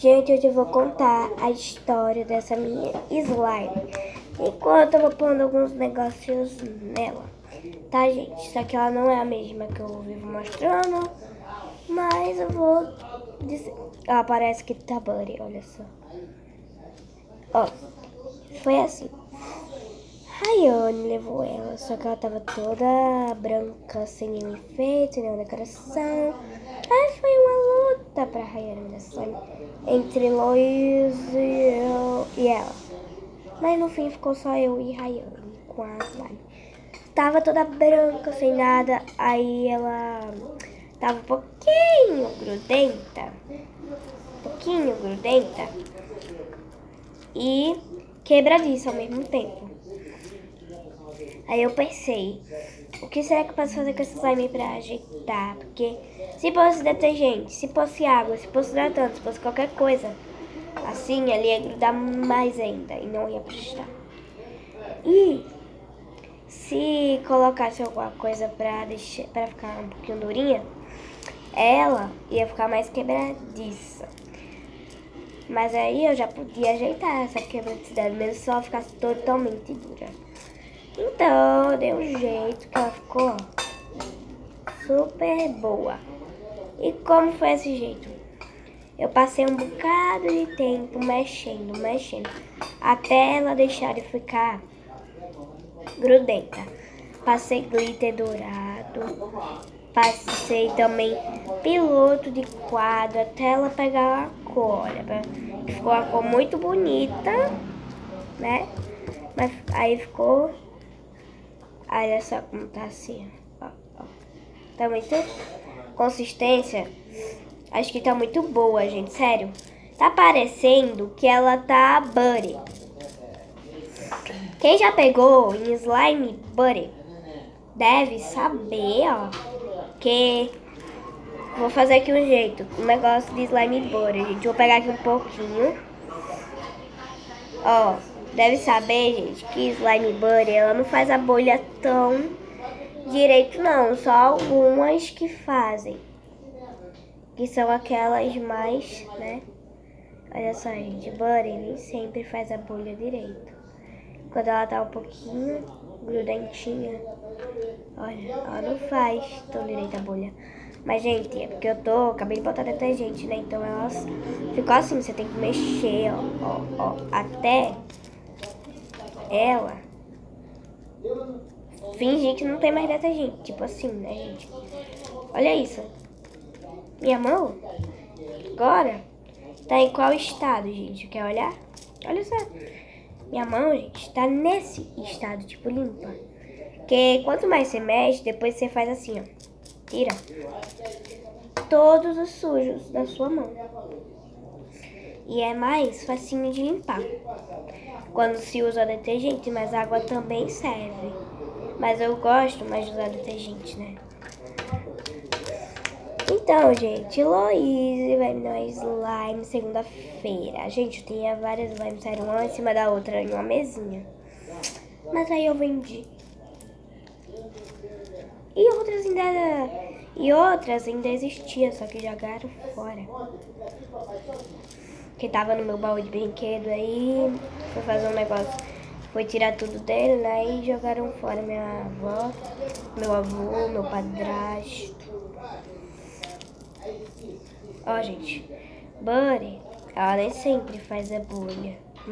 Gente, hoje eu vou contar a história dessa minha slime. Enquanto eu vou pondo alguns negócios nela. Tá, gente? Só que ela não é a mesma que eu vivo mostrando. Mas eu vou dizer. Ela parece que tá buddy, olha só. Ó, foi assim. Rayane levou ela, só que ela tava toda branca, sem nenhum efeito, nenhuma decoração. Aí foi uma luta pra Rayane nessa slime entre Lois e ela. Mas no fim ficou só eu e Rayane com a slime. Tava toda branca, sem nada, aí ela tava um pouquinho grudenta. E quebradiça ao mesmo tempo. Aí eu pensei, o que será que eu posso fazer com essa slime pra ajeitar? Porque se fosse detergente, se fosse água, se fosse hidratante, se fosse qualquer coisa, assim, ela ia grudar mais ainda e não ia prestar. E se colocasse alguma coisa pra ficar um pouquinho durinha, ela ia ficar mais quebradiça. Mas aí eu já podia ajeitar essa quebradicidade, mesmo se ela ficasse totalmente dura. Então, eu dei um jeito que ela ficou super boa. E como foi esse jeito? Eu passei um bocado de tempo mexendo, até ela deixar de ficar grudenta. Passei glitter dourado, passei também piloto de quadro, até ela pegar a cor. Olha, ficou uma cor muito bonita, né? Mas aí ficou... Olha só como tá assim, ó. Tá muito... Consistência, acho que tá muito boa, gente, sério. Tá parecendo que ela tá buddy. Quem já pegou em slime buddy deve saber, ó, que... Vou fazer aqui um jeito, um negócio de slime buddy, gente. Vou pegar aqui um pouquinho. Ó, deve saber, gente, que slime buddy, ela não faz a bolha tão direito, não. Só algumas que fazem. Que são aquelas mais, né? Olha só, gente, buddy nem sempre faz a bolha direito. Quando ela tá um pouquinho grudentinha, olha, ela não faz tão direito a bolha. Mas, gente, é porque eu acabei de botar detergente, né? Então ela ficou assim, você tem que mexer, ó, até ela fingir que não tem mais detergente. Tipo assim, né, gente? Olha isso. Minha mão agora tá em qual estado, gente? Quer olhar? Olha só. Minha mão, gente, tá nesse estado, tipo, limpa. Porque quanto mais você mexe, depois você faz assim, ó. Tira todos os sujos da sua mão. E é mais facinho de limpar quando se usa detergente, mas a água também serve. Mas eu gosto mais de usar detergente, né? Então, gente, Loise vai me dar slime segunda-feira. Gente, eu tinha várias slimes, saíram uma em cima da outra em uma mesinha. Mas aí eu vendi. E outras ainda existiam, só que jogaram fora. Que tava no meu baú de brinquedo, aí foi fazer um negócio, foi tirar tudo dele, né? E jogaram fora minha avó, meu avô, meu padrasto. Ó, gente, buddy, ela nem sempre faz a bolha.